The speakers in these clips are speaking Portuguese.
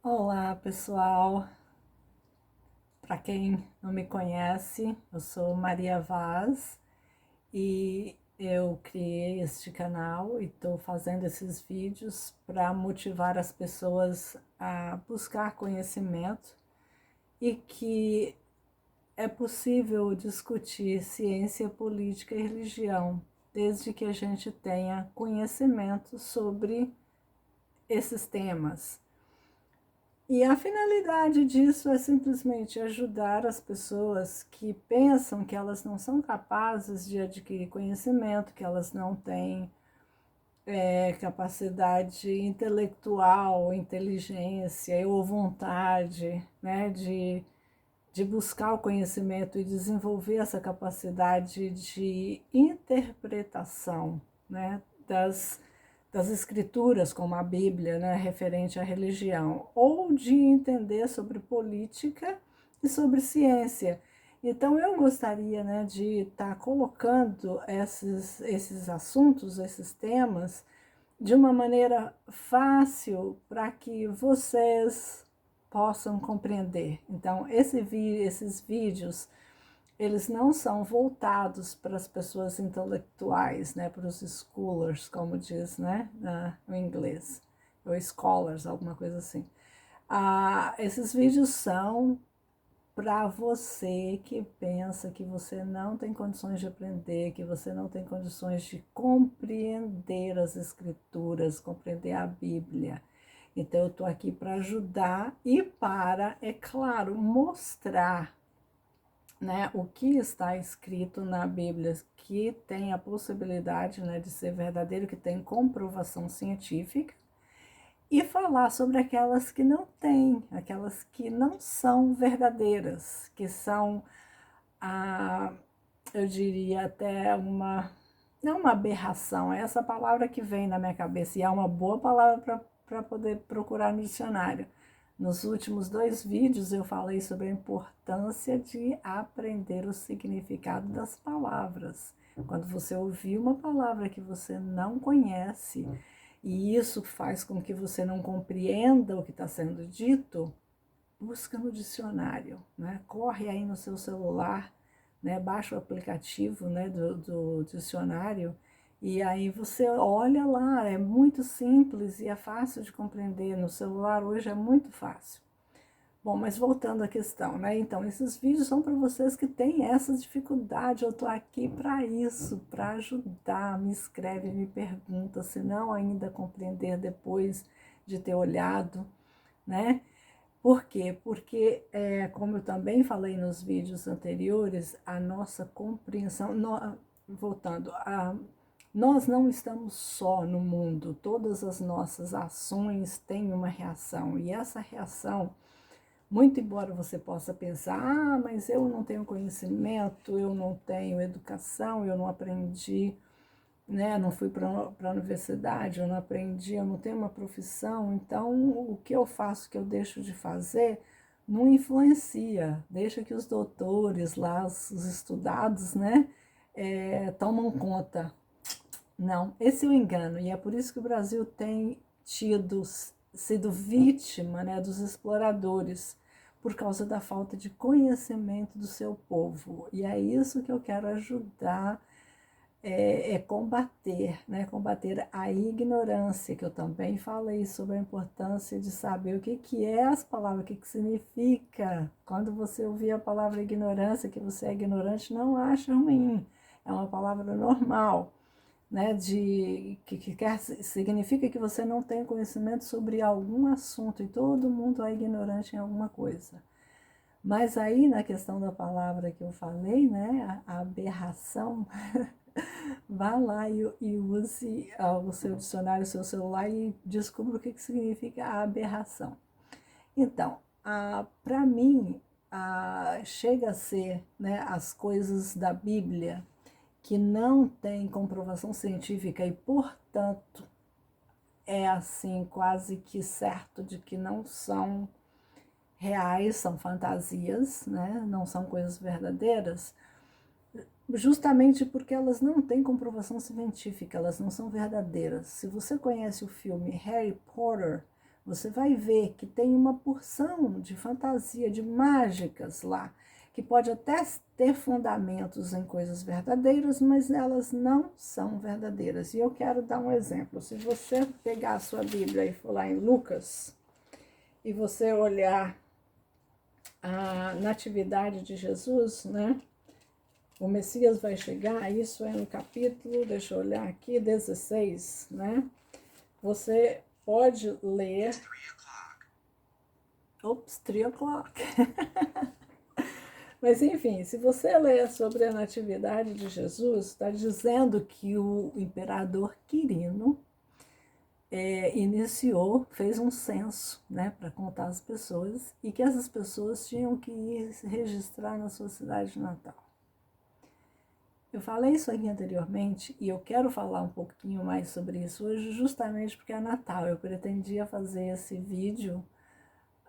Olá, pessoal. Para quem não me conhece, eu sou Maria Vaz e eu criei este canal e estou fazendo esses vídeos para motivar as pessoas a buscar conhecimento e que é possível discutir ciência, política e religião, desde que a gente tenha conhecimento sobre esses temas. E a finalidade disso é simplesmente ajudar as pessoas que pensam que elas não são capazes de adquirir conhecimento, que elas não têm capacidade intelectual, inteligência ou vontade, né, de buscar o conhecimento e desenvolver essa capacidade de interpretação, né, das escrituras, como a Bíblia, né, referente à religião, ou de entender sobre política e sobre ciência. Então, eu gostaria, né, de estar colocando esses assuntos, esses temas, de uma maneira fácil para que vocês possam compreender. Então, esses vídeos, eles não são voltados para as pessoas intelectuais, né, para os scholars, como diz, né, no inglês, ou scholars, alguma coisa assim. Esses vídeos são para você que pensa que você não tem condições de aprender, que você não tem condições de compreender as escrituras, compreender a Bíblia. Então eu estou aqui para ajudar e para, é claro, mostrar, né, o que está escrito na Bíblia, que tem a possibilidade, né, de ser verdadeiro, que tem comprovação científica, e falar sobre aquelas que não têm, aquelas que não são verdadeiras, que são, eu diria até não uma aberração, é essa palavra que vem na minha cabeça, e é uma boa palavra para poder procurar no dicionário. Nos últimos 2 vídeos eu falei sobre a importância de aprender o significado das palavras. Quando você ouvir uma palavra que você não conhece, e isso faz com que você não compreenda o que está sendo dito, busca no dicionário, né? Corre aí no seu celular, né? Baixa o aplicativo, né, do dicionário e aí você olha lá, é muito simples e é fácil de compreender. No celular hoje é muito fácil. Bom, mas voltando à questão, né? Então, esses vídeos são para vocês que têm essa dificuldade. Eu estou aqui para isso, para ajudar. Me escreve, me pergunta, se não ainda compreender depois de ter olhado, né? Por quê? Porque, como eu também falei nos vídeos anteriores, a nossa compreensão, voltando, nós não estamos só no mundo, todas as nossas ações têm uma reação, e essa reação, muito embora você possa pensar, mas eu não tenho conhecimento, eu não tenho educação, eu não aprendi, né? Não fui para a universidade, eu não aprendi, eu não tenho uma profissão, então o que eu faço, o que eu deixo de fazer, não influencia, deixa que os doutores lá, os estudados, né, tomam conta. Não, esse é o engano, e é por isso que o Brasil tem sido vítima, né, dos exploradores, por causa da falta de conhecimento do seu povo. E é isso que eu quero ajudar, combater, né? Combater a ignorância, que eu também falei sobre a importância de saber o que é as palavras, o que significa. Quando você ouvir a palavra ignorância, que você é ignorante, não acha ruim, é uma palavra normal, né? Significa que você não tem conhecimento sobre algum assunto e todo mundo é ignorante em alguma coisa. Mas aí, na questão da palavra que eu falei, né, a aberração, vá lá e use o seu dicionário, o seu celular e descubra o que significa a aberração. Então, para mim, chega a ser, né, as coisas da Bíblia que não têm comprovação científica e, portanto, é assim quase que certo de que não são reais, são fantasias, né? Não são coisas verdadeiras, justamente porque elas não têm comprovação científica, elas não são verdadeiras. Se você conhece o filme Harry Potter, você vai ver que tem uma porção de fantasia, de mágicas lá, que pode até ter fundamentos em coisas verdadeiras, mas elas não são verdadeiras. E eu quero dar um exemplo. Se você pegar a sua Bíblia e for lá em Lucas, e você olhar a natividade de Jesus, né? O Messias vai chegar, isso é no capítulo, deixa eu olhar aqui, 16, né? Você pode ler... Ops, 3 o'clock. Mas, enfim, se você ler sobre a natividade de Jesus, está dizendo que o imperador Quirino iniciou, fez um censo, né, para contar as pessoas, e que essas pessoas tinham que ir se registrar na sua cidade natal. Eu falei isso aqui anteriormente e eu quero falar um pouquinho mais sobre isso hoje, justamente porque é Natal. Eu pretendia fazer esse vídeo,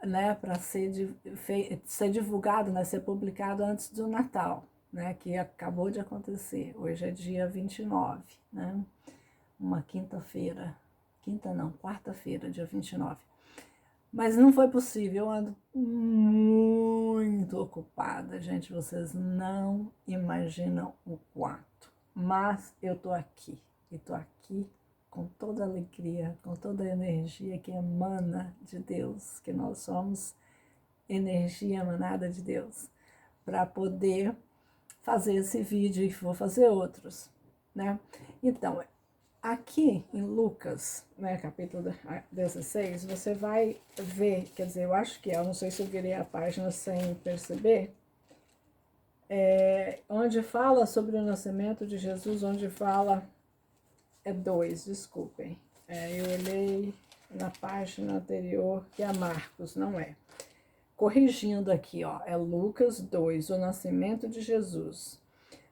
né, para ser divulgado, né, ser publicado antes do Natal, né, que acabou de acontecer. Hoje é dia 29, né, uma quinta-feira. Quinta não, quarta-feira, dia 29. Mas não foi possível, eu ando muito ocupada, gente, vocês não imaginam o quanto. Mas eu tô aqui, e tô aqui com toda a alegria, com toda a energia que emana de Deus, que nós somos energia emanada de Deus, para poder fazer esse vídeo e vou fazer outros, né? Então, aqui em Lucas, né, capítulo 16, você vai ver, quer dizer, eu acho que eu não sei se eu virei a página sem perceber, onde fala sobre o nascimento de Jesus, onde fala, 2, desculpem, eu olhei na página anterior, que é Marcos, não é. Corrigindo aqui, ó, é Lucas 2, o nascimento de Jesus.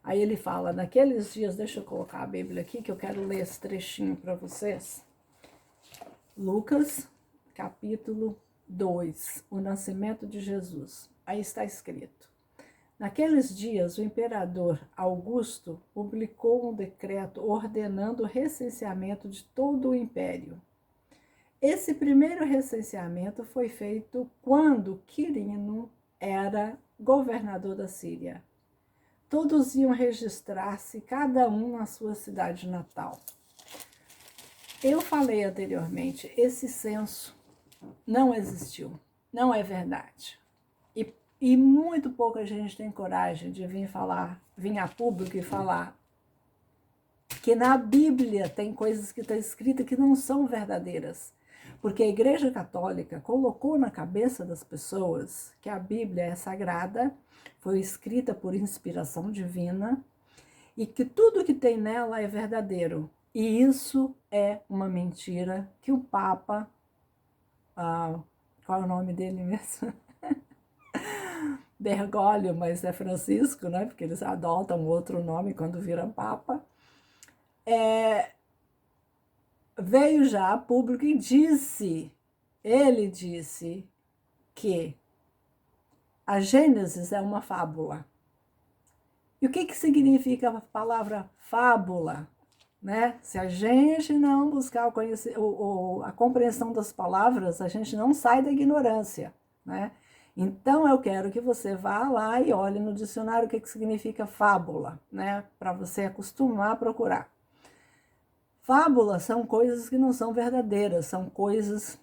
Aí ele fala, naqueles dias, deixa eu colocar a Bíblia aqui, que eu quero ler esse trechinho para vocês. Lucas, capítulo 2, o nascimento de Jesus. Aí está escrito. Naqueles dias, o imperador Augusto publicou um decreto ordenando o recenseamento de todo o império. Esse primeiro recenseamento foi feito quando Quirino era governador da Síria. Todos iam registrar-se, cada um na sua cidade natal. Eu falei anteriormente, esse censo não existiu, não é verdade. E muito pouca gente tem coragem de vir a público e falar que na Bíblia tem coisas que estão escritas que não são verdadeiras. Porque a Igreja Católica colocou na cabeça das pessoas que a Bíblia é sagrada, foi escrita por inspiração divina e que tudo que tem nela é verdadeiro. E isso é uma mentira que o Papa, qual é o nome dele mesmo? Bergoglio, mas é Francisco, né? Porque eles adotam outro nome quando viram Papa. Veio já a público e ele disse que a Gênesis é uma fábula. E o que significa a palavra fábula? Né? Se a gente não buscar a compreensão das palavras, a gente não sai da ignorância. Né? Então, eu quero que você vá lá e olhe no dicionário o que significa fábula, né? Para você acostumar a procurar. Fábulas são coisas que não são verdadeiras, são coisas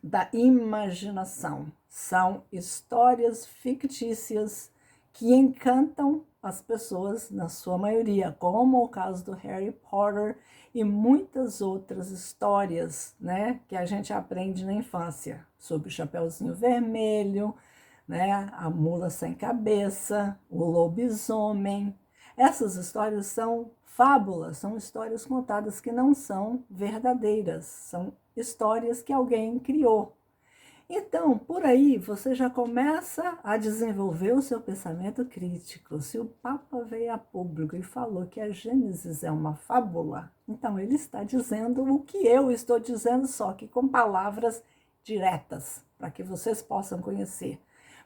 da imaginação. São histórias fictícias que encantam as pessoas, na sua maioria, como o caso do Harry Potter e muitas outras histórias, né, que a gente aprende na infância, sobre o Chapeuzinho Vermelho, né, a mula sem cabeça, o lobisomem. Essas histórias são fábulas, são histórias contadas que não são verdadeiras, são histórias que alguém criou. Então, por aí, você já começa a desenvolver o seu pensamento crítico. Se o Papa veio a público e falou que a Gênesis é uma fábula, então ele está dizendo o que eu estou dizendo, só que com palavras diretas, para que vocês possam conhecer.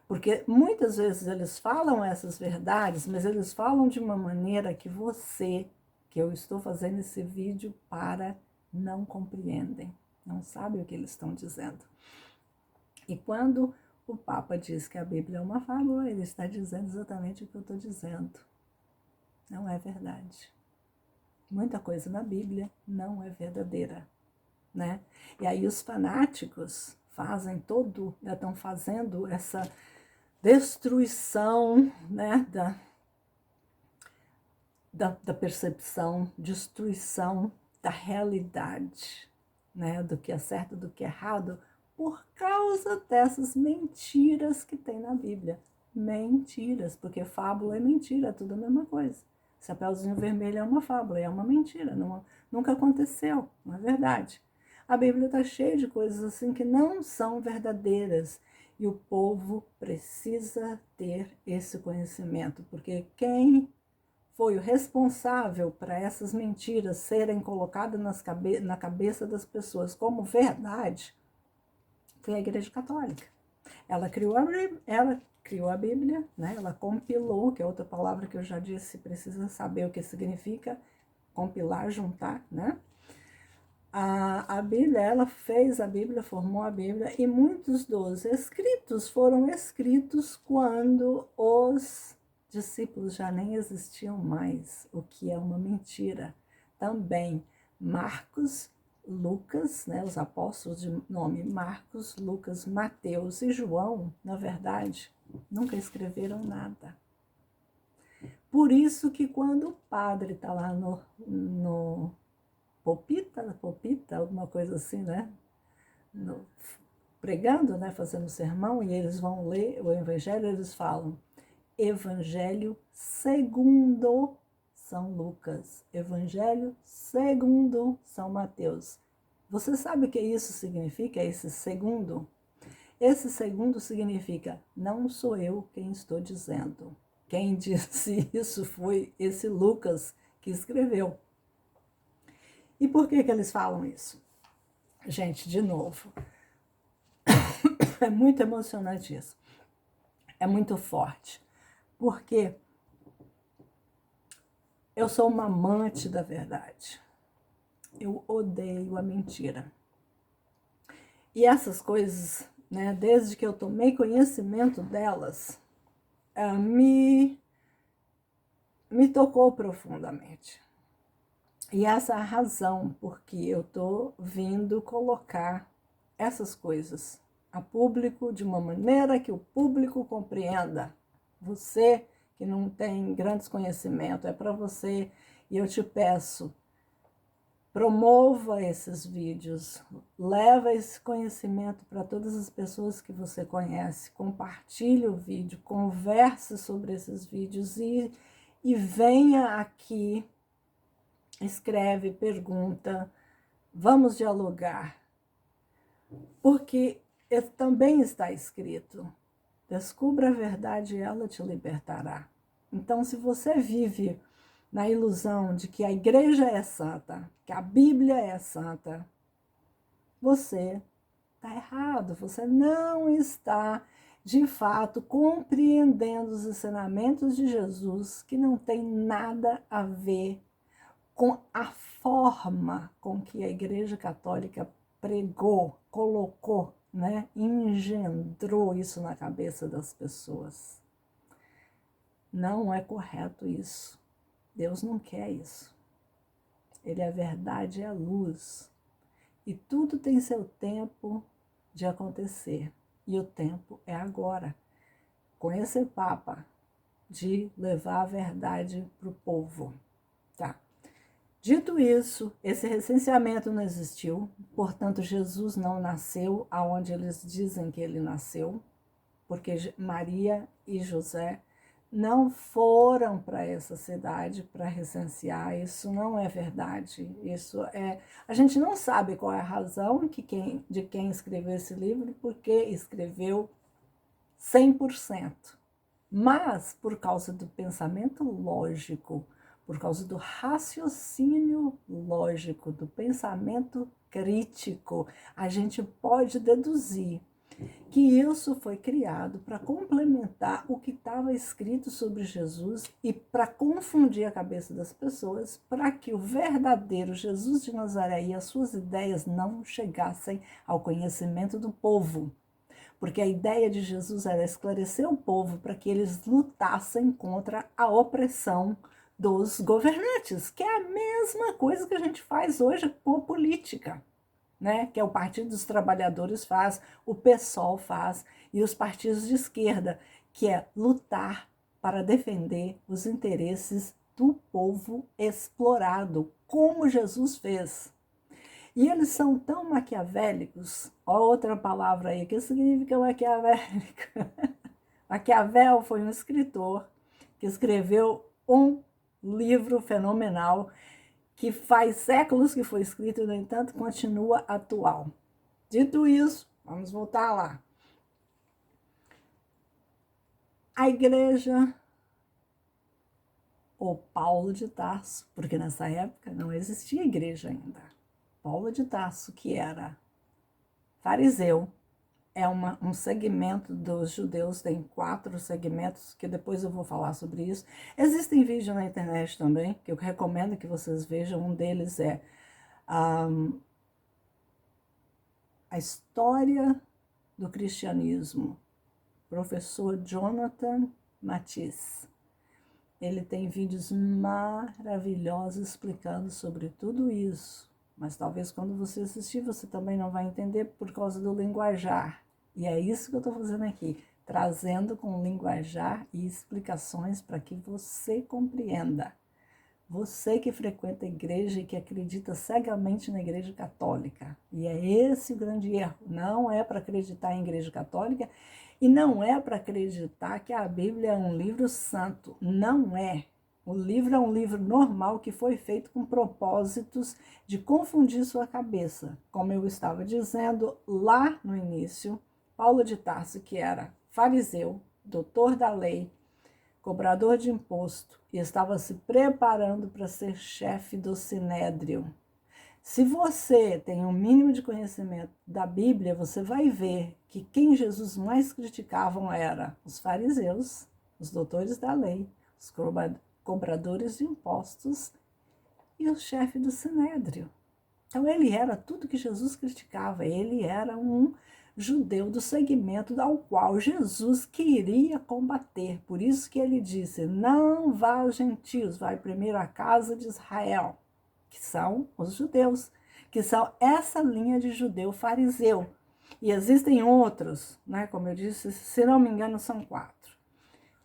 Porque muitas vezes eles falam essas verdades, mas eles falam de uma maneira que eu estou fazendo esse vídeo para, não compreendem. não sabem o que eles estão dizendo. E quando o Papa diz que a Bíblia é uma fábula, ele está dizendo exatamente o que eu estou dizendo. Não é verdade. Muita coisa na Bíblia não é verdadeira, né? E aí os fanáticos estão fazendo essa destruição, né, da percepção, destruição da realidade, né, do que é certo, do que é errado, por causa dessas mentiras que tem na Bíblia. Mentiras, porque fábula é mentira, é tudo a mesma coisa. Chapeuzinho Vermelho é uma fábula, é uma mentira, nunca aconteceu, não é verdade. A Bíblia está cheia de coisas assim que não são verdadeiras e o povo precisa ter esse conhecimento, porque quem foi o responsável para essas mentiras serem colocadas na cabeça das pessoas como verdade foi a Igreja Católica. Ela criou a Bíblia, né? Ela compilou, que é outra palavra que eu já disse, precisa saber o que significa compilar, juntar, né? A Bíblia, ela fez a Bíblia, formou a Bíblia, e muitos dos escritos foram escritos quando os discípulos já nem existiam mais, o que é uma mentira. Também Marcos, Lucas, né, os apóstolos de nome Marcos, Lucas, Mateus e João, na verdade, nunca escreveram nada. Por isso que quando o padre está lá no Popita, alguma coisa assim, né? Pregando, né? Fazendo sermão, e eles vão ler o Evangelho, eles falam Evangelho segundo São Lucas, Evangelho segundo São Mateus. Você sabe o que isso significa, esse segundo? Esse segundo significa, não sou eu quem estou dizendo. Quem disse isso foi esse Lucas que escreveu. E por que eles falam isso? Gente, de novo, é muito emocionante isso. É muito forte. Porque eu sou uma amante da verdade. Eu odeio a mentira. E essas coisas, né, desde que eu tomei conhecimento delas, me tocou profundamente. E essa é a razão porque eu estou vindo colocar essas coisas a público de uma maneira que o público compreenda. Você que não tem grandes conhecimentos, é para você, e eu te peço, promova esses vídeos, leva esse conhecimento para todas as pessoas que você conhece, compartilhe o vídeo, converse sobre esses vídeos e venha aqui, escreve, pergunta, vamos dialogar. Porque também está escrito, descubra a verdade e ela te libertará. Então, se você vive na ilusão de que a igreja é santa, que a Bíblia é santa, você está errado, você não está, de fato, compreendendo os ensinamentos de Jesus, que não tem nada a ver com a forma com que a Igreja Católica pregou, colocou, né, engendrou isso na cabeça das pessoas. Não é correto isso. Deus não quer isso. Ele é a verdade, é a luz. E tudo tem seu tempo de acontecer. E o tempo é agora. Com esse Papa de levar a verdade para o povo. Tá? Dito isso, esse recenseamento não existiu, portanto, Jesus não nasceu aonde eles dizem que ele nasceu, porque Maria e José não foram para essa cidade para recensear, isso não é verdade, isso é... A gente não sabe qual é a razão de quem escreveu esse livro, porque escreveu 100%, mas por causa do pensamento lógico, por causa do raciocínio lógico, do pensamento crítico, a gente pode deduzir que isso foi criado para complementar o que estava escrito sobre Jesus e para confundir a cabeça das pessoas, para que o verdadeiro Jesus de Nazaré e as suas ideias não chegassem ao conhecimento do povo. Porque a ideia de Jesus era esclarecer o povo para que eles lutassem contra a opressão dos governantes, que é a mesma coisa que a gente faz hoje com a política, né? Que é o Partido dos Trabalhadores faz, o PSOL faz, e os partidos de esquerda, que é lutar para defender os interesses do povo explorado, como Jesus fez. E eles são tão maquiavélicos, ó, outra palavra aí, que significa maquiavélico. Maquiavel foi um escritor que escreveu um livro fenomenal que faz séculos que foi escrito e, no entanto, continua atual. Dito isso, vamos voltar lá. A igreja, ou Paulo de Tarso, porque nessa época não existia igreja ainda. Paulo de Tarso, que era fariseu, é um segmento dos judeus, tem 4 segmentos, que depois eu vou falar sobre isso. Existem vídeos na internet também, que eu recomendo que vocês vejam. Um deles é a história do cristianismo, professor Jonathan Matisse. Ele tem vídeos maravilhosos explicando sobre tudo isso, mas talvez quando você assistir você também não vai entender por causa do linguajar. E é isso que eu estou fazendo aqui, trazendo com linguajar e explicações para que você compreenda. Você que frequenta a igreja e que acredita cegamente na igreja católica. E é esse o grande erro. Não é para acreditar em igreja católica e não é para acreditar que a Bíblia é um livro santo. Não é. O livro é um livro normal que foi feito com propósitos de confundir sua cabeça. Como eu estava dizendo lá no início, Paulo de Tarso, que era fariseu, doutor da lei, cobrador de imposto, e estava se preparando para ser chefe do Sinédrio. Se você tem um mínimo de conhecimento da Bíblia, você vai ver que quem Jesus mais criticavam era os fariseus, os doutores da lei, os cobradores de impostos e o chefe do Sinédrio. Então ele era tudo que Jesus criticava, ele era um judeu do segmento ao qual Jesus queria combater. Por isso que ele disse, não vá aos gentios, vai primeiro à casa de Israel, que são os judeus, que são essa linha de judeu fariseu. E existem outros, né? Como eu disse, se não me engano, são 4.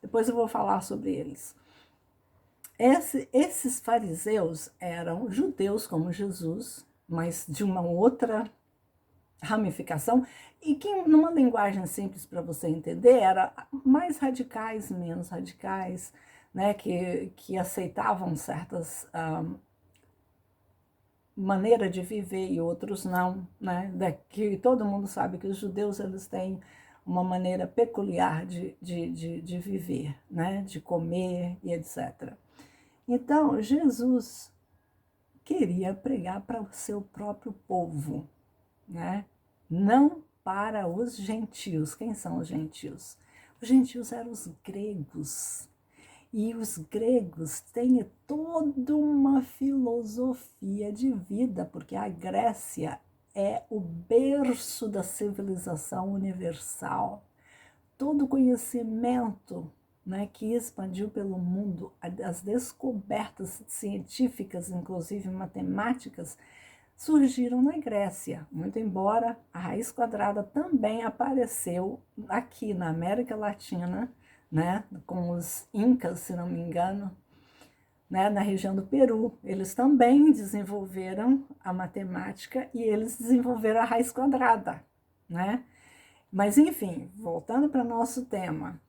Depois eu vou falar sobre eles. Esses fariseus eram judeus como Jesus, mas de uma outra ramificação, e que numa linguagem simples para você entender, era mais radicais, menos radicais, né, que aceitavam certas maneiras de viver e outros não, né, que todo mundo sabe que os judeus eles têm uma maneira peculiar de viver, né, de comer e etc. Então, Jesus queria pregar para o seu próprio povo, né? Não para os gentios. Quem são os gentios? Os gentios eram os gregos. E os gregos têm toda uma filosofia de vida, porque a Grécia é o berço da civilização universal. Todo o conhecimento, né, que expandiu pelo mundo, as descobertas científicas, inclusive matemáticas, surgiram na Grécia, muito embora a raiz quadrada também apareceu aqui na América Latina, né, com os incas, se não me engano, né, na região do Peru. Eles também desenvolveram a matemática e eles desenvolveram a raiz quadrada, né? Mas, enfim, voltando para o nosso tema,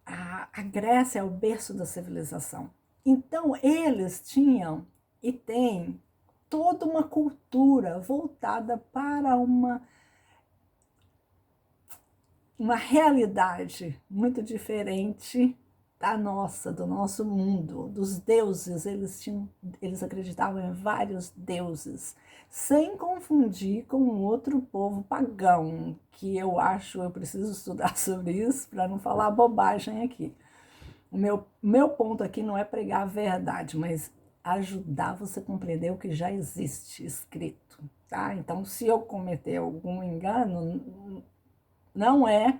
a Grécia é o berço da civilização. Então, eles tinham e têm toda uma cultura voltada para uma realidade muito diferente da nossa, do nosso mundo, dos deuses. Eles acreditavam em vários deuses, sem confundir com um outro povo pagão, que eu preciso estudar sobre isso para não falar bobagem aqui. O meu ponto aqui não é pregar a verdade, mas ajudar você a compreender o que já existe escrito, tá? Então, se eu cometer algum engano, não é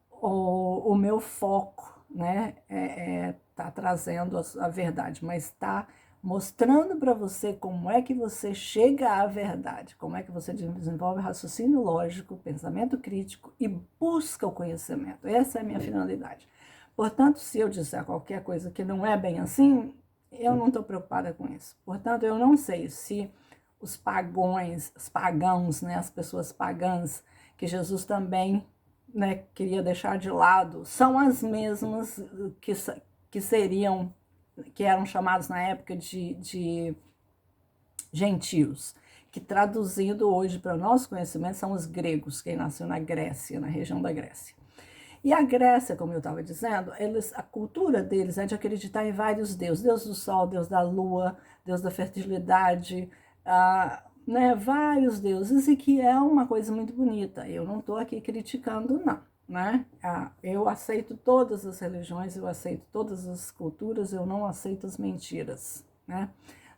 o meu foco, né? Tá trazendo a verdade, mas está mostrando para você como é que você chega à verdade, como é que você desenvolve raciocínio lógico, pensamento crítico e busca o conhecimento. Essa é a minha finalidade. Portanto, se eu disser qualquer coisa que não é bem assim, eu não estou preocupada com isso. Portanto, eu não sei se os pagãos, né, as pessoas pagãs, que Jesus também, né, queria deixar de lado, são as mesmas que seriam, que eram chamados na época de gentios, que traduzindo hoje para o nosso conhecimento são os gregos, quem nasceu na Grécia, na região da Grécia. E a Grécia, como eu estava dizendo, a cultura deles é de acreditar em vários deuses. Deus do sol, Deus da lua, Deus da fertilidade, né, vários deuses, e que é uma coisa muito bonita. Eu não estou aqui criticando, não. Né? Eu aceito todas as religiões, eu aceito todas as culturas, eu não aceito as mentiras. Né?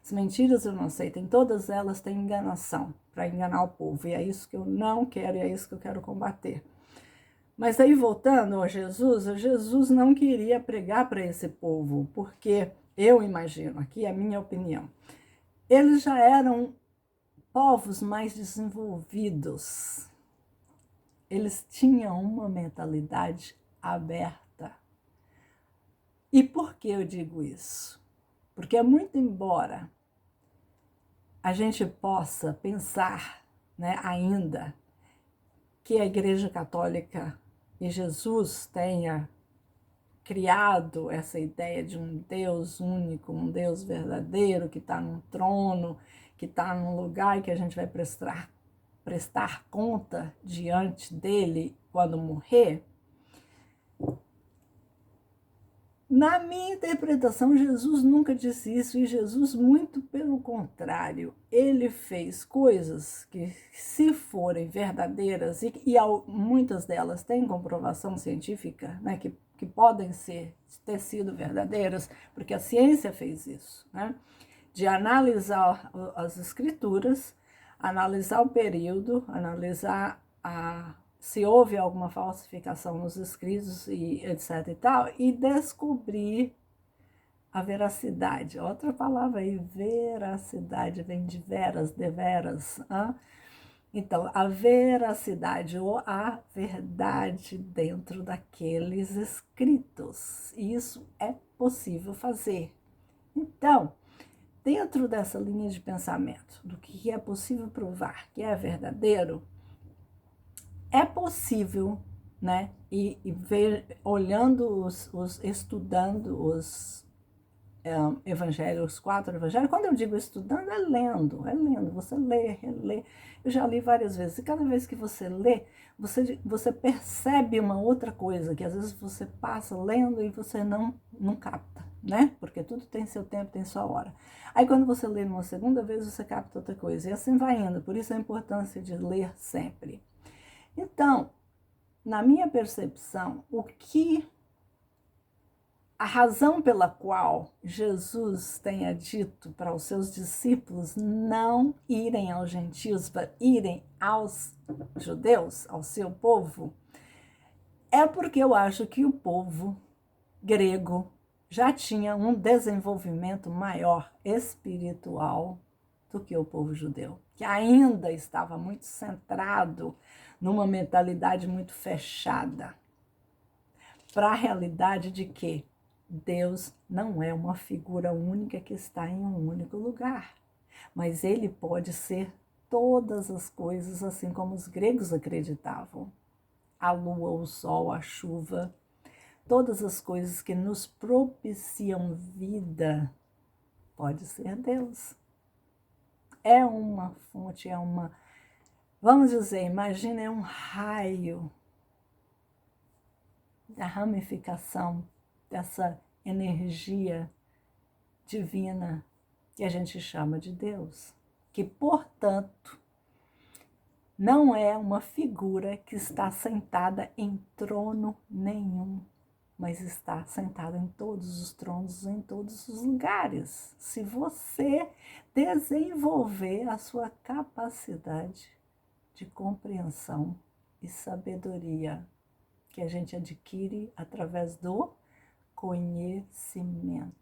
As mentiras eu não aceito, em todas elas tem enganação, para enganar o povo. E é isso que eu não quero, e é isso que eu quero combater. Mas aí, voltando a Jesus não queria pregar para esse povo, porque eu imagino, aqui é a minha opinião, eles já eram povos mais desenvolvidos, eles tinham uma mentalidade aberta. E por que eu digo isso? Porque muito embora a gente possa pensar, né, ainda que a Igreja Católica e Jesus tenha criado essa ideia de um Deus único, um Deus verdadeiro, que está num trono, que está num lugar que a gente vai prestar conta diante dele quando morrer. Na minha interpretação, Jesus nunca disse isso, e Jesus, muito pelo contrário, ele fez coisas que, se forem verdadeiras, e muitas delas têm comprovação científica, né, que podem ter sido verdadeiras, porque a ciência fez isso, né, de analisar as escrituras, analisar o período, analisar se houve alguma falsificação nos escritos e etc e tal, e descobrir a veracidade. Outra palavra aí, veracidade, vem de veras, deveras. Então, a veracidade ou a verdade dentro daqueles escritos. Isso é possível fazer. Então, dentro dessa linha de pensamento, do que é possível provar que é verdadeiro, é possível, né? E ver, olhando estudando os evangelhos, os 4 evangelhos. Quando eu digo estudando, é lendo, você lê, relê. Eu já li várias vezes, e cada vez que você lê, você percebe uma outra coisa, que às vezes você passa lendo e você não capta, né? Porque tudo tem seu tempo, tem sua hora. Aí quando você lê uma segunda vez, você capta outra coisa, e assim vai indo. Por isso a importância de ler sempre. Então, na minha percepção, a razão pela qual Jesus tenha dito para os seus discípulos não irem aos gentios, mas irem aos judeus, ao seu povo, é porque eu acho que o povo grego já tinha um desenvolvimento maior espiritual do que o povo judeu, que ainda estava muito centrado numa mentalidade muito fechada para a realidade de que Deus não é uma figura única que está em um único lugar, mas ele pode ser todas as coisas, assim como os gregos acreditavam. A lua, o sol, a chuva, todas as coisas que nos propiciam vida, pode ser Deus. É uma fonte, vamos dizer, imagina, é um raio da ramificação dessa energia divina que a gente chama de Deus, que, portanto, não é uma figura que está sentada em trono nenhum, mas está sentada em todos os tronos, em todos os lugares. Se você desenvolver a sua capacidade de compreensão e sabedoria, que a gente adquire através do conhecimento.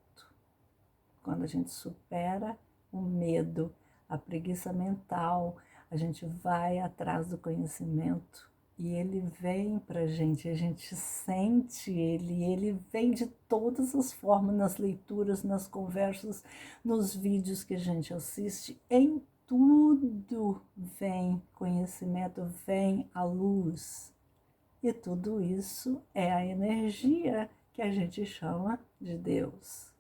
Quando a gente supera o medo, a preguiça mental, a gente vai atrás do conhecimento e ele vem para a gente sente ele vem de todas as formas, nas leituras, nas conversas, nos vídeos que a gente assiste, em tudo vem conhecimento, vem a luz. E tudo isso é a energia que a gente chama de Deus.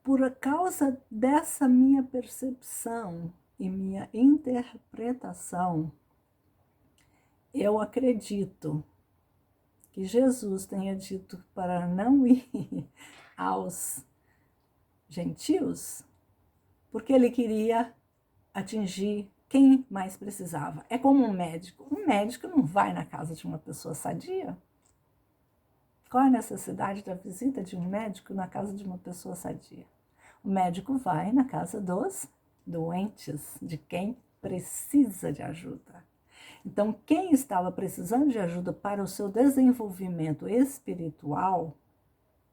Por causa dessa minha percepção e minha interpretação, eu acredito que Jesus tenha dito para não ir aos gentios, porque ele queria atingir quem mais precisava. É como um médico. Um médico não vai na casa de uma pessoa sadia. Qual a necessidade da visita de um médico na casa de uma pessoa sadia? O médico vai na casa dos doentes, de quem precisa de ajuda. Então, quem estava precisando de ajuda para o seu desenvolvimento espiritual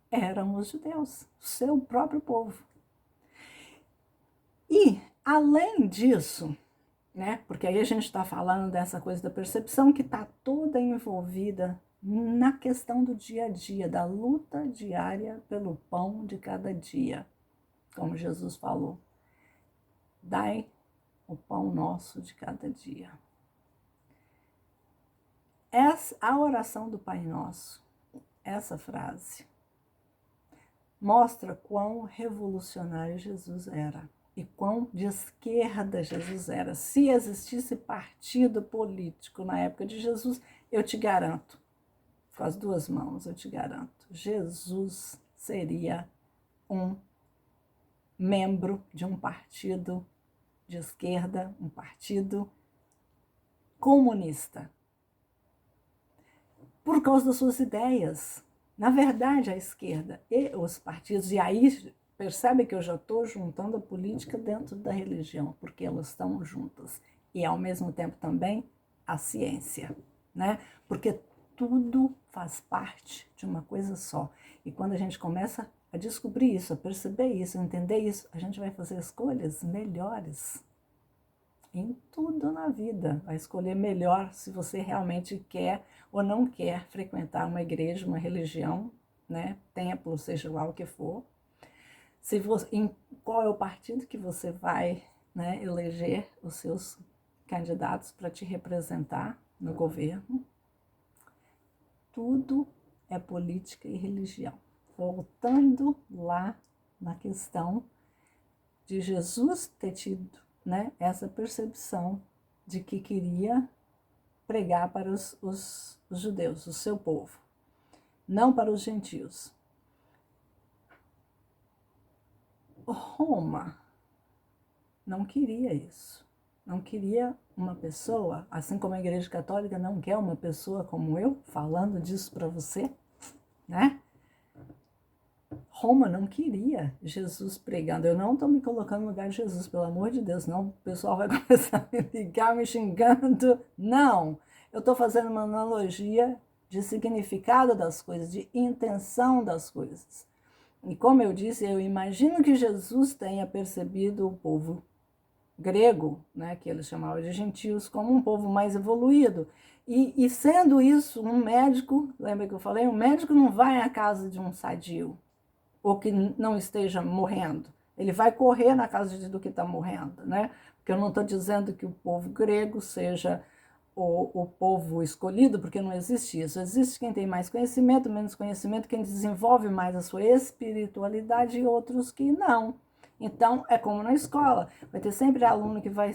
eram os judeus, o seu próprio povo. E, além disso, né, porque aí a gente está falando dessa coisa da percepção que está toda envolvida na questão do dia a dia, da luta diária pelo pão de cada dia. Como Jesus falou, dai o pão nosso de cada dia. A oração do Pai Nosso, essa frase, mostra quão revolucionário Jesus era e quão de esquerda Jesus era. Se existisse partido político na época de Jesus, eu te garanto, com as duas mãos, eu te garanto, Jesus seria um membro de um partido de esquerda, um partido comunista, por causa das suas ideias. Na verdade, a esquerda e os partidos, e aí percebe que eu já estou juntando a política dentro da religião, porque elas estão juntas, e ao mesmo tempo também a ciência, né? Porque tudo faz parte de uma coisa só, e quando a gente começa a descobrir isso, a perceber isso, a entender isso, a gente vai fazer escolhas melhores em tudo na vida. Vai escolher melhor se você realmente quer ou não quer frequentar uma igreja, uma religião, né? Templo, seja lá o que for. Se você, em qual é o partido que você vai, né, eleger os seus candidatos para te representar no governo. Tudo é política e religião. Voltando lá na questão de Jesus ter tido, né, essa percepção de que queria pregar para os judeus, o seu povo, não para os gentios. Roma não queria isso. Não queria uma pessoa, assim como a Igreja Católica não quer uma pessoa como eu, falando disso para você, né? Roma não queria Jesus pregando. Eu não estou me colocando no lugar de Jesus, pelo amor de Deus, não. O pessoal vai começar a me ligar, me xingando. Não, eu estou fazendo uma analogia de significado das coisas, de intenção das coisas. E como eu disse, eu imagino que Jesus tenha percebido o povo grego, né, que eles chamavam de gentios, como um povo mais evoluído. E sendo isso, um médico, lembra que eu falei? Um médico não vai à casa de um sadio, ou que não esteja morrendo. Ele vai correr na casa do que está morrendo, né? Porque eu não estou dizendo que o povo grego seja o povo escolhido, porque não existe isso. Existe quem tem mais conhecimento, menos conhecimento, quem desenvolve mais a sua espiritualidade e outros que não. Então, é como na escola. Vai ter sempre aluno que vai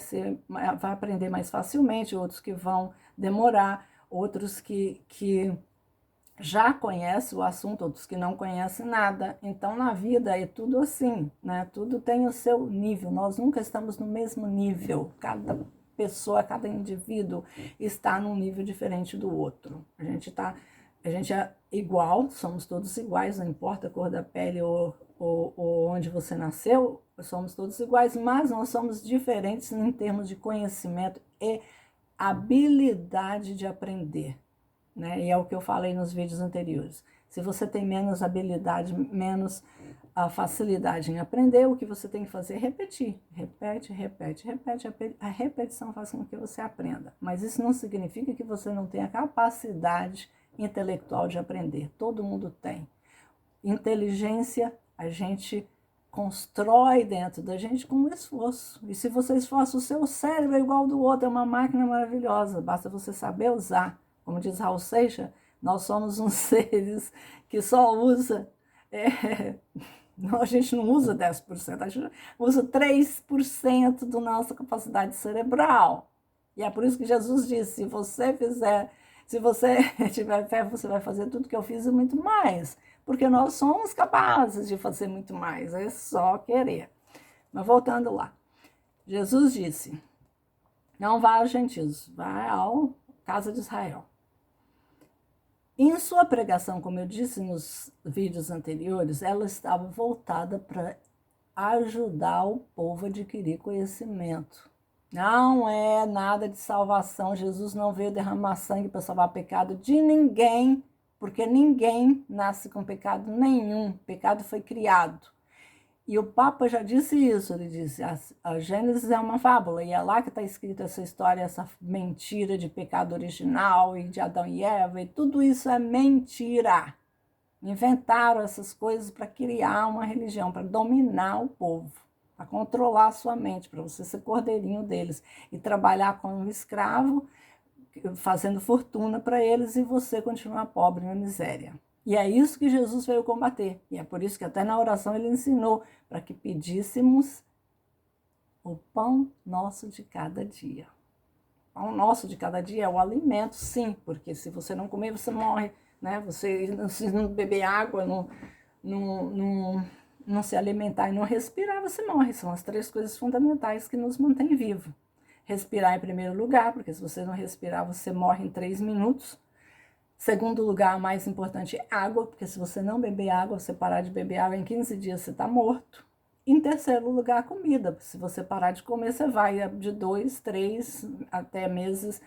aprender mais facilmente, outros que vão demorar, outros que já conhece o assunto, outros que não conhecem nada. Então, na vida é tudo assim, né? Tudo tem o seu nível. Nós nunca estamos no mesmo nível. Cada pessoa, cada indivíduo está num nível diferente do outro. A gente é igual, somos todos iguais, não importa a cor da pele ou onde você nasceu, somos todos iguais, mas nós somos diferentes em termos de conhecimento e habilidade de aprender, né? E é o que eu falei nos vídeos anteriores. Se você tem menos habilidade, menos facilidade em aprender, o que você tem que fazer é repetir. Repete, repete, repete. A repetição faz com que você aprenda. Mas isso não significa que você não tenha capacidade intelectual de aprender. Todo mundo tem. Inteligência, a gente constrói dentro da gente com esforço. E se você esforça, o seu cérebro é igual ao do outro, é uma máquina maravilhosa, basta você saber usar. Como diz Raul Seixas, nós somos uns seres que só usa, a gente não usa 10%, a gente usa 3% da nossa capacidade cerebral. E é por isso que Jesus disse, se você tiver fé, você vai fazer tudo que eu fiz e muito mais. Porque nós somos capazes de fazer muito mais, é só querer. Mas voltando lá, Jesus disse, não vá aos gentios, vá à casa de Israel. Em sua pregação, como eu disse nos vídeos anteriores, ela estava voltada para ajudar o povo a adquirir conhecimento. Não é nada de salvação, Jesus não veio derramar sangue para salvar pecado de ninguém, porque ninguém nasce com pecado nenhum, pecado foi criado. E o Papa já disse isso, ele disse, a Gênesis é uma fábula, e é lá que está escrita essa história, essa mentira de pecado original, e de Adão e Eva, e tudo isso é mentira. Inventaram essas coisas para criar uma religião, para dominar o povo, para controlar a sua mente, para você ser cordeirinho deles, e trabalhar como escravo, fazendo fortuna para eles, e você continuar pobre na miséria. E é isso que Jesus veio combater. E é por isso que até na oração ele ensinou para que pedíssemos o pão nosso de cada dia. O pão nosso de cada dia é o alimento, sim, porque se você não comer, você morre, né? Se não beber água, não se alimentar e não respirar, você morre. São as 3 coisas fundamentais que nos mantêm vivos. Respirar em primeiro lugar, porque se você não respirar, você morre em 3 minutos. Segundo lugar, mais importante é água, porque se você não beber água, você parar de beber água, em 15 dias você está morto. Em terceiro lugar, comida. Se você parar de comer, você vai de 2, 3 até meses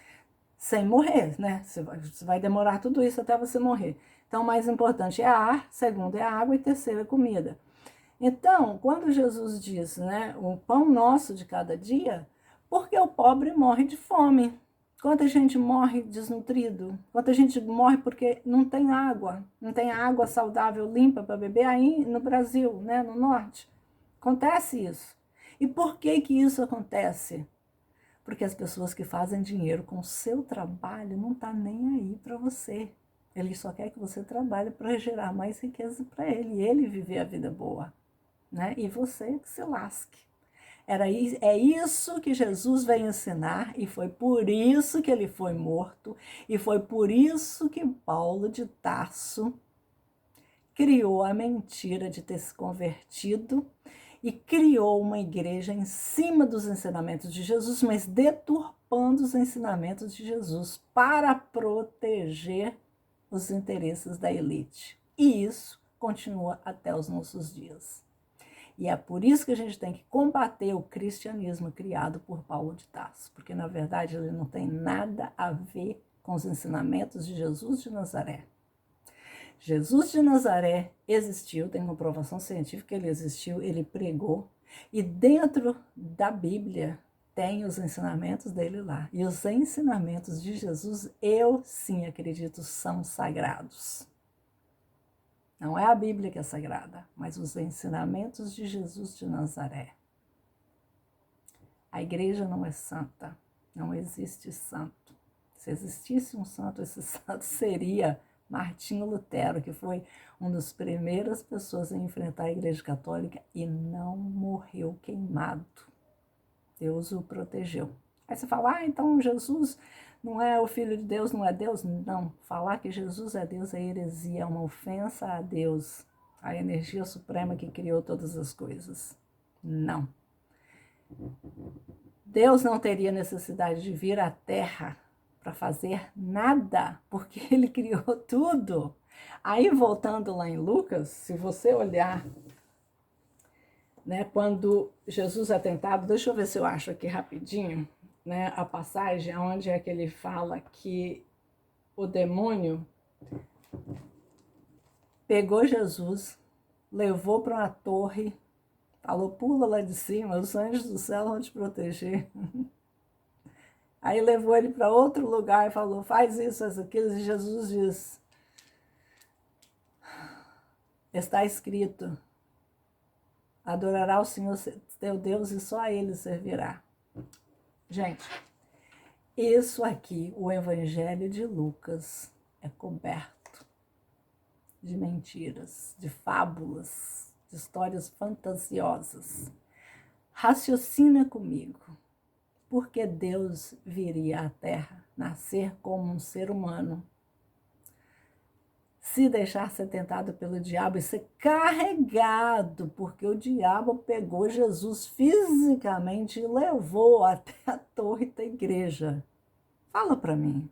sem morrer, né? Você vai demorar tudo isso até você morrer. Então, o mais importante é ar, segundo é a água e terceiro é comida. Então, quando Jesus diz, né, o pão nosso de cada dia, porque o pobre morre de fome. Quanta gente morre desnutrido, quanta gente morre porque não tem água saudável, limpa para beber aí no Brasil, né, no norte. Acontece isso. E por que que isso acontece? Porque as pessoas que fazem dinheiro com o seu trabalho não estão nem aí para você. Ele só quer que você trabalhe para gerar mais riqueza para ele, e ele viver a vida boa, né? E você que se lasque. É isso que Jesus veio ensinar, e foi por isso que ele foi morto, e foi por isso que Paulo de Tarso criou a mentira de ter se convertido e criou uma igreja em cima dos ensinamentos de Jesus, mas deturpando os ensinamentos de Jesus para proteger os interesses da elite. E isso continua até os nossos dias. E é por isso que a gente tem que combater o cristianismo criado por Paulo de Tarso, porque na verdade ele não tem nada a ver com os ensinamentos de Jesus de Nazaré. Jesus de Nazaré existiu, tem comprovação científica que ele existiu, ele pregou, e dentro da Bíblia tem os ensinamentos dele lá. E os ensinamentos de Jesus, eu sim acredito, são sagrados. Não é a Bíblia que é sagrada, mas os ensinamentos de Jesus de Nazaré. A igreja não é santa, não existe santo. Se existisse um santo, esse santo seria Martinho Lutero, que foi uma das primeiras pessoas a enfrentar a Igreja Católica e não morreu queimado. Deus o protegeu. Aí você fala, então Jesus não é o Filho de Deus, não é Deus? Não, falar que Jesus é Deus é heresia, é uma ofensa a Deus, a energia suprema que criou todas as coisas. Não. Deus não teria necessidade de vir à Terra para fazer nada, porque Ele criou tudo. Aí, voltando lá em Lucas, se você olhar, né, quando Jesus é tentado, deixa eu ver se eu acho aqui rapidinho, né, a passagem onde é que ele fala que o demônio pegou Jesus, levou para uma torre, falou, pula lá de cima, os anjos do céu vão te proteger. Aí levou ele para outro lugar e falou, faz isso, faz aquilo, e Jesus diz, está escrito, adorará o Senhor teu Deus e só a Ele servirá. Gente, isso aqui, o Evangelho de Lucas, é coberto de mentiras, de fábulas, de histórias fantasiosas. Raciocina comigo. Por que Deus viria à Terra, nascer como um ser humano, se deixar ser tentado pelo diabo e ser carregado, porque o diabo pegou Jesus fisicamente e levou até a torre da igreja? Fala para mim.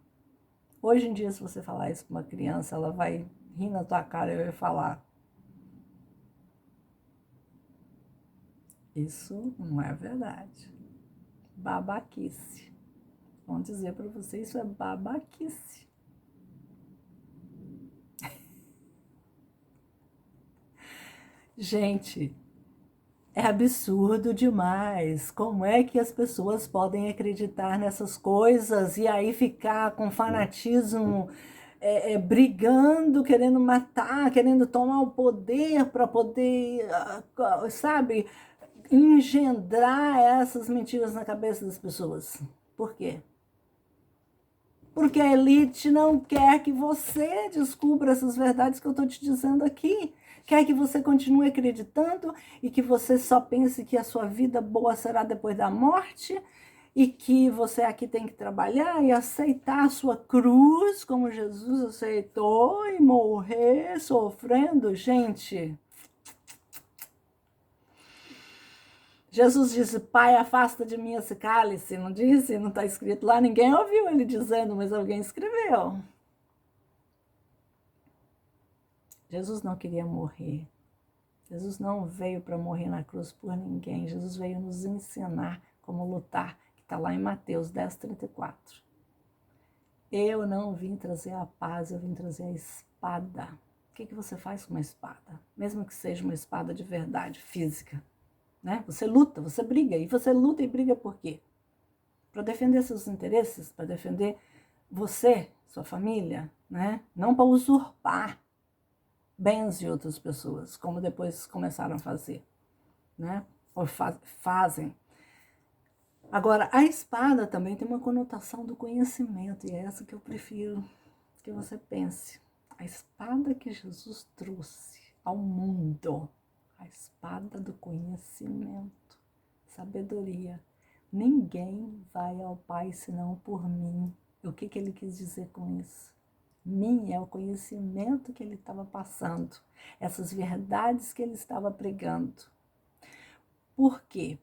Hoje em dia, se você falar isso para uma criança, ela vai rir na tua cara e vai falar, isso não é verdade. Babaquice. Vamos dizer para você, isso é babaquice. Gente, é absurdo demais. Como é que as pessoas podem acreditar nessas coisas e aí ficar com fanatismo, brigando, querendo matar, querendo tomar o poder para poder, sabe, engendrar essas mentiras na cabeça das pessoas? Por quê? Porque a elite não quer que você descubra essas verdades que eu estou te dizendo aqui. Quer que você continue acreditando e que você só pense que a sua vida boa será depois da morte e que você aqui tem que trabalhar e aceitar a sua cruz como Jesus aceitou e morrer sofrendo. Gente, Jesus disse, Pai, afasta de mim esse cálice. Não disse? Não está escrito lá. Ninguém ouviu ele dizendo, mas alguém escreveu. Jesus não queria morrer. Jesus não veio para morrer na cruz por ninguém. Jesus veio nos ensinar como lutar, que está lá em Mateus 10:34. Eu não vim trazer a paz, eu vim trazer a espada. O que você faz com uma espada? Mesmo que seja uma espada de verdade, física. Né? Você luta, você briga. E você luta e briga por quê? Para defender seus interesses, para defender você, sua família, né? Não para usurpar bens de outras pessoas, como depois começaram a fazer, né? Ou fazem. Agora, a espada também tem uma conotação do conhecimento, e é essa que eu prefiro que você pense. A espada que Jesus trouxe ao mundo, a espada do conhecimento, sabedoria. Ninguém vai ao Pai senão por mim. O que ele quis dizer com isso? Mim é o conhecimento que ele estava passando, essas verdades que ele estava pregando. Por quê?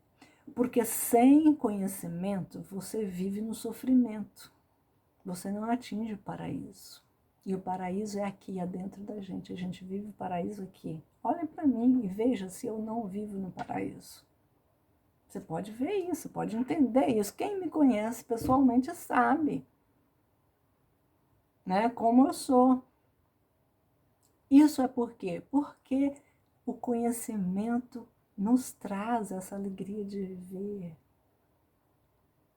Porque sem conhecimento você vive no sofrimento. Você não atinge o paraíso. E o paraíso é aqui, é dentro da gente. A gente vive o paraíso aqui. Olha para mim e veja se eu não vivo no paraíso. Você pode ver isso, pode entender isso. Quem me conhece pessoalmente sabe, né, como eu sou. Isso é por quê? Porque o conhecimento nos traz essa alegria de viver.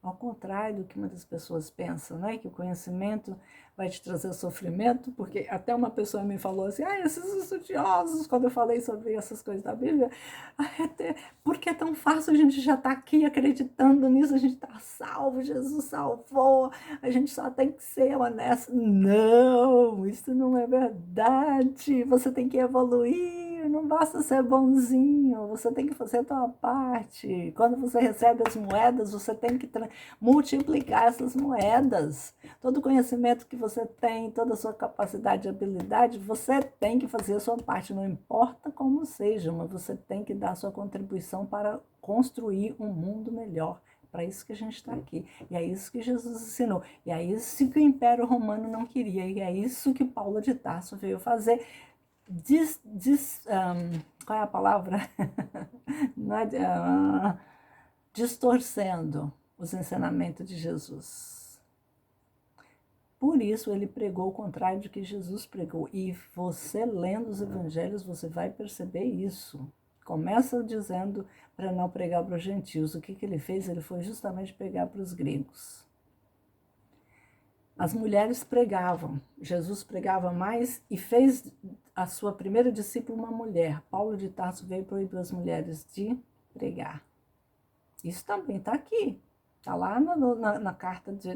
Ao contrário do que muitas pessoas pensam, né? Que o conhecimento vai te trazer sofrimento, porque até uma pessoa me falou assim, esses estudiosos, quando eu falei sobre essas coisas da Bíblia, porque é tão fácil, a gente já está aqui acreditando nisso, a gente está salvo, Jesus salvou, a gente só tem que ser honesto. Não, isso não é verdade, você tem que evoluir, não basta ser bonzinho, você tem que fazer a tua parte. Quando você recebe as moedas, você tem que multiplicar essas moedas. Todo o conhecimento que você tem, toda a sua capacidade e habilidade, você tem que fazer a sua parte, não importa como seja, mas você tem que dar a sua contribuição para construir um mundo melhor. Para isso que a gente está aqui. E é isso que Jesus ensinou. E é isso que o Império Romano não queria. E é isso que Paulo de Tarso veio fazer. Qual é a palavra? Distorcendo os ensinamentos de Jesus. Por isso ele pregou o contrário do que Jesus pregou. E você lendo os evangelhos, você vai perceber isso. Começa dizendo para não pregar para os gentios. O que ele fez? Ele foi justamente pregar para os gregos. As mulheres pregavam. Jesus pregava mais e fez a sua primeira discípula uma mulher. Paulo de Tarso veio proibir as mulheres de pregar. Isso também está aqui. Está lá na carta de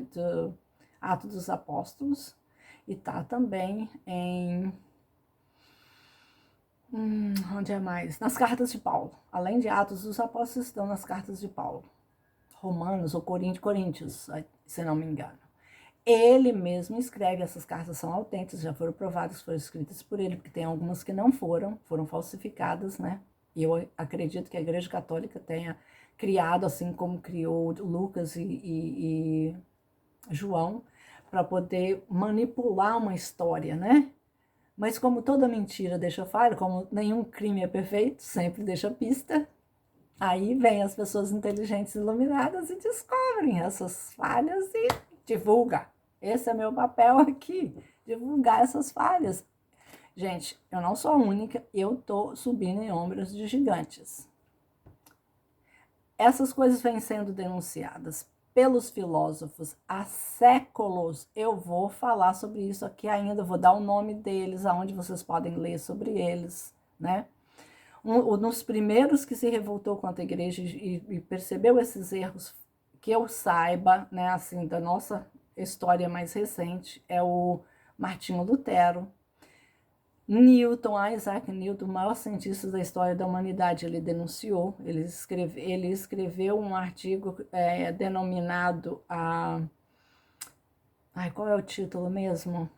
Atos dos Apóstolos e está também em... onde é mais? Nas cartas de Paulo. Além de Atos dos Apóstolos, estão nas cartas de Paulo. Romanos ou Coríntios, se não me engano. Ele mesmo escreve, essas cartas são autênticas, já foram provadas, foram escritas por ele, porque tem algumas que não foram falsificadas, né? E eu acredito que a Igreja Católica tenha criado, assim como criou Lucas e João, para poder manipular uma história, né? Mas como toda mentira deixa falha, como nenhum crime é perfeito, sempre deixa pista, aí vem as pessoas inteligentes e iluminadas e descobrem essas falhas e divulga. Esse é meu papel aqui, divulgar essas falhas. Gente, eu não sou a única, eu tô subindo em ombros de gigantes. Essas coisas vêm sendo denunciadas pelos filósofos há séculos. Eu vou falar sobre isso aqui ainda, vou dar o nome deles, aonde vocês podem ler sobre eles, né? Um dos primeiros que se revoltou contra a igreja e percebeu esses erros, que eu saiba, né, assim, da nossa história mais recente, é o Martinho Lutero. Newton, Isaac Newton, o maior cientista da história da humanidade, ele denunciou, ele escreveu um artigo denominado qual é o título mesmo?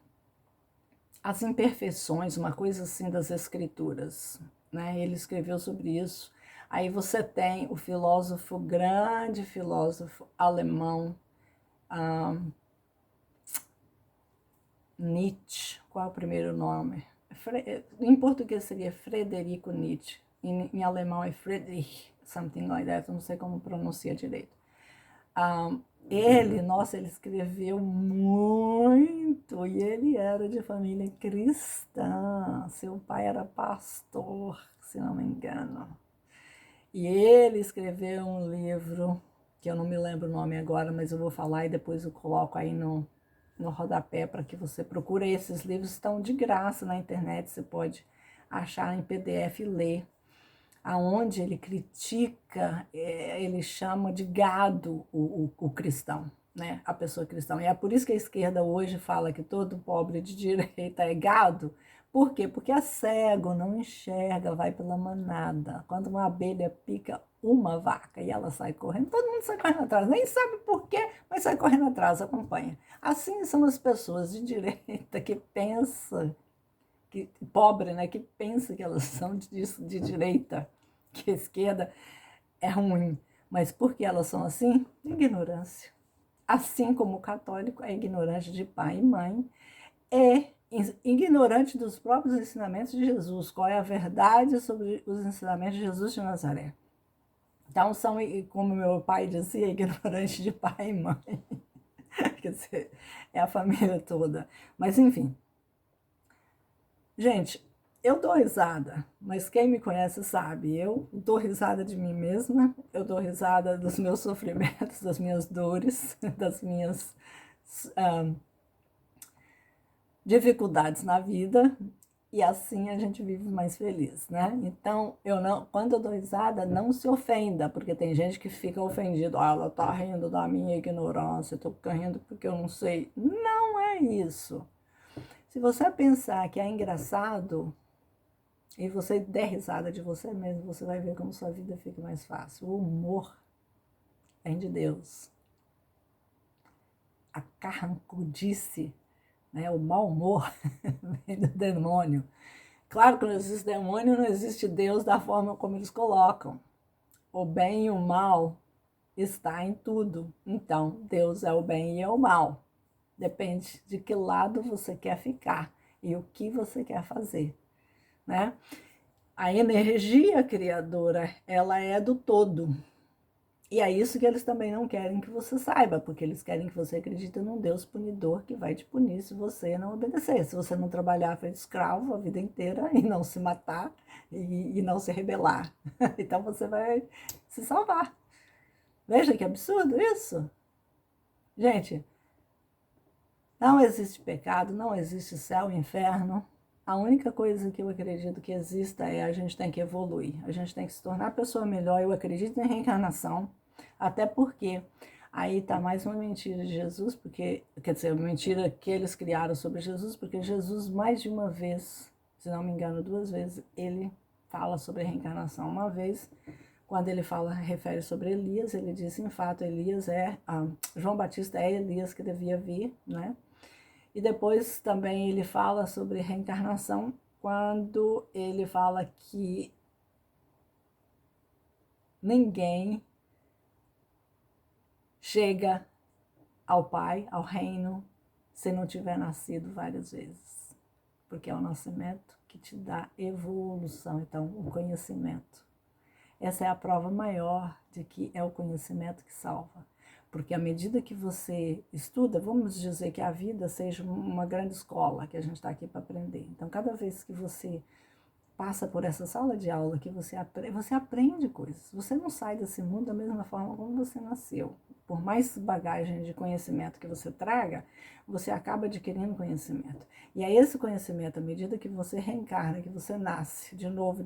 As imperfeições, uma coisa assim das escrituras, né? Ele escreveu sobre isso. Aí você tem o filósofo, grande filósofo alemão, Nietzsche. Qual é o primeiro nome? Em português seria Frederico Nietzsche. Em alemão é Friedrich, something like that. Eu não sei como pronuncia direito. Ele escreveu muito, e ele era de família cristã, seu pai era pastor, se não me engano. E ele escreveu um livro, que eu não me lembro o nome agora, mas eu vou falar e depois eu coloco aí no rodapé para que você procure. Esses livros estão de graça na internet, você pode achar em PDF e ler. Aonde ele critica, ele chama de gado o cristão, né? A pessoa cristã. E é por isso que a esquerda hoje fala que todo pobre de direita é gado. Por quê? Porque é cego, não enxerga, vai pela manada. Quando uma abelha pica uma vaca e ela sai correndo, todo mundo sai correndo atrás. Nem sabe por quê, mas sai correndo atrás, acompanha. Assim são as pessoas de direita que pensam, pobre, né? Que pensa que elas são de direita, que a esquerda é ruim. Mas por que elas são assim? Ignorância. Assim como o católico é ignorante de pai e mãe, é ignorante dos próprios ensinamentos de Jesus. Qual é a verdade sobre os ensinamentos de Jesus de Nazaré? Então, são, como meu pai dizia, ignorante de pai e mãe. Quer dizer, é a família toda. Mas, enfim. Gente, eu dou risada, mas quem me conhece sabe, eu dou risada de mim mesma, eu dou risada dos meus sofrimentos, das minhas dores, das minhas dificuldades na vida, e assim a gente vive mais feliz, né? Então, quando eu dou risada, não se ofenda, porque tem gente que fica ofendido, ela tá rindo da minha ignorância, eu tô rindo porque eu não sei. Não é isso. Se você pensar que é engraçado, e você der risada de você mesmo, você vai ver como sua vida fica mais fácil. O humor vem de Deus. A carrancudice, né, o mau humor vem do demônio. Claro que não existe demônio, não existe Deus da forma como eles colocam. O bem e o mal está em tudo. Então, Deus é o bem e é o mal. Depende de que lado você quer ficar e o que você quer fazer, né? A energia criadora, ela é do todo. E é isso que eles também não querem que você saiba, porque eles querem que você acredite num Deus punidor que vai te punir se você não obedecer. Se você não trabalhar feito escravo a vida inteira e não se matar e não se rebelar. Então você vai se salvar. Veja que absurdo isso. Gente, não existe pecado, não existe céu e inferno. A única coisa que eu acredito que exista é a gente tem que evoluir. A gente tem que se tornar pessoa melhor. Eu acredito em reencarnação, até porque aí está mais uma mentira de Jesus, porque, quer dizer, uma mentira que eles criaram sobre Jesus, porque Jesus mais de uma vez, se não me engano, 2 vezes, ele fala sobre reencarnação. Uma vez, quando ele refere sobre Elias, ele disse, em fato, João Batista é Elias que devia vir, né? E depois também ele fala sobre reencarnação, quando ele fala que ninguém chega ao Pai, ao reino, se não tiver nascido várias vezes. Porque é o nascimento que te dá evolução, então, o conhecimento. Essa é a prova maior de que é o conhecimento que salva. Porque à medida que você estuda, vamos dizer que a vida seja uma grande escola, que a gente está aqui para aprender. Então, cada vez que você passa por essa sala de aula, que você aprende coisas. Você não sai desse mundo da mesma forma como você nasceu. Por mais bagagem de conhecimento que você traga, você acaba adquirindo conhecimento. E é esse conhecimento, à medida que você reencarna, que você nasce de novo,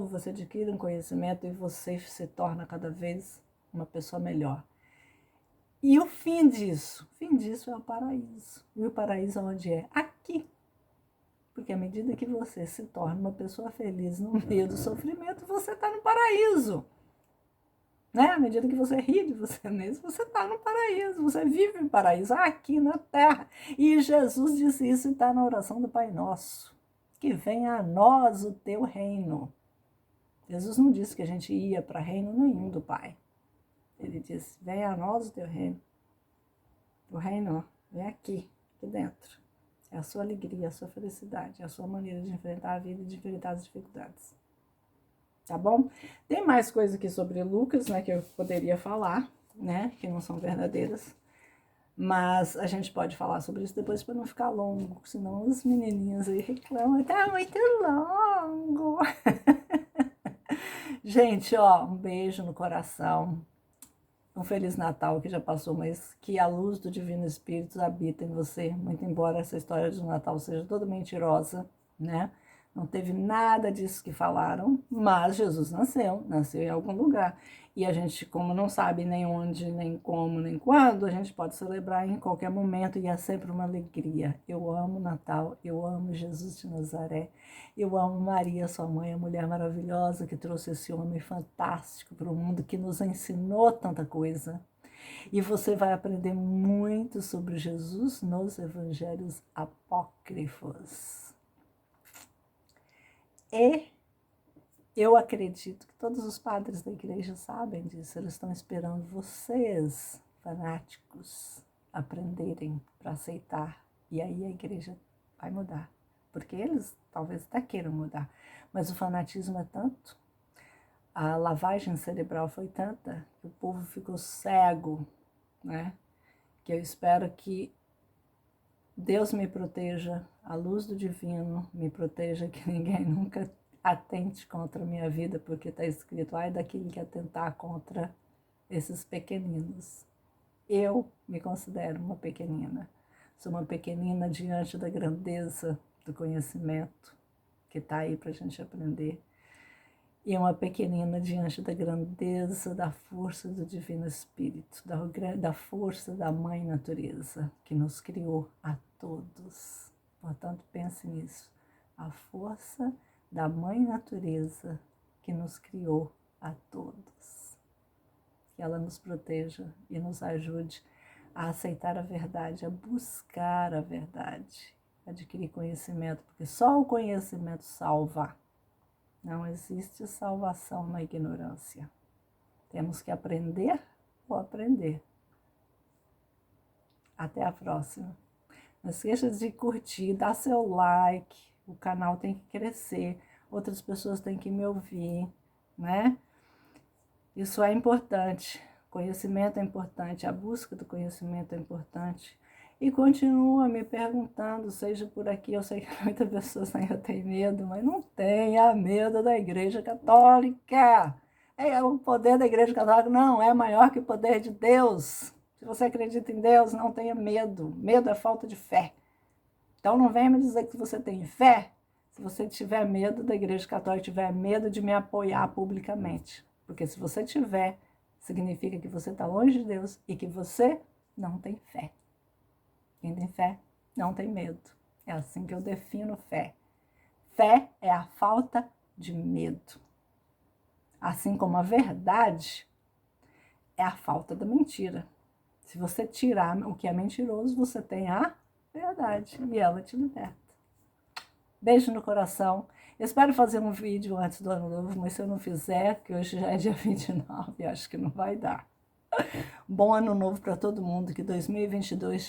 você adquire um conhecimento e você se torna cada vez uma pessoa melhor. E o fim disso é o paraíso. E o paraíso onde é? Aqui. Porque à medida que você se torna uma pessoa feliz no meio do sofrimento, você está no paraíso. Né? À medida que você ri de você mesmo, você está no paraíso, você vive no paraíso, aqui na terra. E Jesus disse isso e está na oração do Pai Nosso. Que venha a nós o teu reino. Jesus não disse que a gente ia para reino nenhum do Pai. Ele disse, venha a nós o teu reino. O reino vem aqui dentro. É a sua alegria, a sua felicidade, a sua maneira de enfrentar a vida e de enfrentar as dificuldades. Tá bom? Tem mais coisa aqui sobre Lucas, né, que eu poderia falar, né, que não são verdadeiras. Mas a gente pode falar sobre isso depois para não ficar longo, senão as menininhas aí reclamam, tá muito longo. Gente, ó, um beijo no coração. Um Feliz Natal que já passou, mas que a luz do Divino Espírito habita em você, muito embora essa história do Natal seja toda mentirosa, né? Não teve nada disso que falaram, mas Jesus nasceu em algum lugar. E a gente, como não sabe nem onde, nem como, nem quando, a gente pode celebrar em qualquer momento e é sempre uma alegria. Eu amo Natal, eu amo Jesus de Nazaré, eu amo Maria, sua mãe, a mulher maravilhosa que trouxe esse homem fantástico para o mundo, que nos ensinou tanta coisa. E você vai aprender muito sobre Jesus nos evangelhos apócrifos. E eu acredito que todos os padres da igreja sabem disso. Eles estão esperando vocês, fanáticos, aprenderem para aceitar. E aí a igreja vai mudar. Porque eles talvez até queiram mudar. Mas o fanatismo é tanto, a lavagem cerebral foi tanta, que o povo ficou cego, né? Que eu espero que Deus me proteja, a luz do divino me proteja, que ninguém nunca atente contra a minha vida, porque está escrito, ai daquele que atentar contra esses pequeninos. Eu me considero uma pequenina. Sou uma pequenina diante da grandeza do conhecimento que está aí para a gente aprender. E uma pequenina diante da grandeza da força do Divino Espírito, da força da Mãe Natureza, que nos criou a todos. Portanto, pense nisso. A força da Mãe Natureza que nos criou a todos. Que ela nos proteja e nos ajude a aceitar a verdade, a buscar a verdade, adquirir conhecimento, porque só o conhecimento salva. Não existe salvação na ignorância. Temos que aprender ou aprender. Até a próxima. Não esqueça de curtir, dar seu like. O canal tem que crescer. Outras pessoas têm que me ouvir, né? Isso é importante. Conhecimento é importante. A busca do conhecimento é importante. E continua me perguntando, seja por aqui, eu sei que muitas pessoas ainda têm medo, mas não tenha medo da Igreja Católica. O poder da Igreja Católica não é maior que o poder de Deus. Se você acredita em Deus, não tenha medo. Medo é falta de fé. Então não venha me dizer que você tem fé se você tiver medo da Igreja Católica, tiver medo de me apoiar publicamente. Porque se você tiver, significa que você está longe de Deus e que você não tem fé. Quem tem fé não tem medo. É assim que eu defino fé. Fé é a falta de medo. Assim como a verdade é a falta da mentira. Se você tirar o que é mentiroso, você tem a verdade e ela te liberta. Beijo no coração. Eu espero fazer um vídeo antes do ano novo, mas se eu não fizer, que hoje já é dia 29, acho que não vai dar. Bom ano novo para todo mundo, que 2022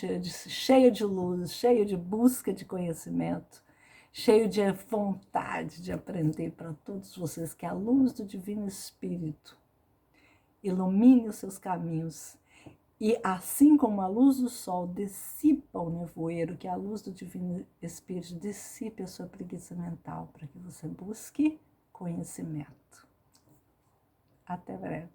cheio de luz, cheio de busca de conhecimento, cheio de vontade de aprender para todos vocês, que a luz do Divino Espírito ilumine os seus caminhos. E assim como a luz do sol dissipa o nevoeiro, que a luz do Divino Espírito dissipe a sua preguiça mental, para que você busque conhecimento. Até breve.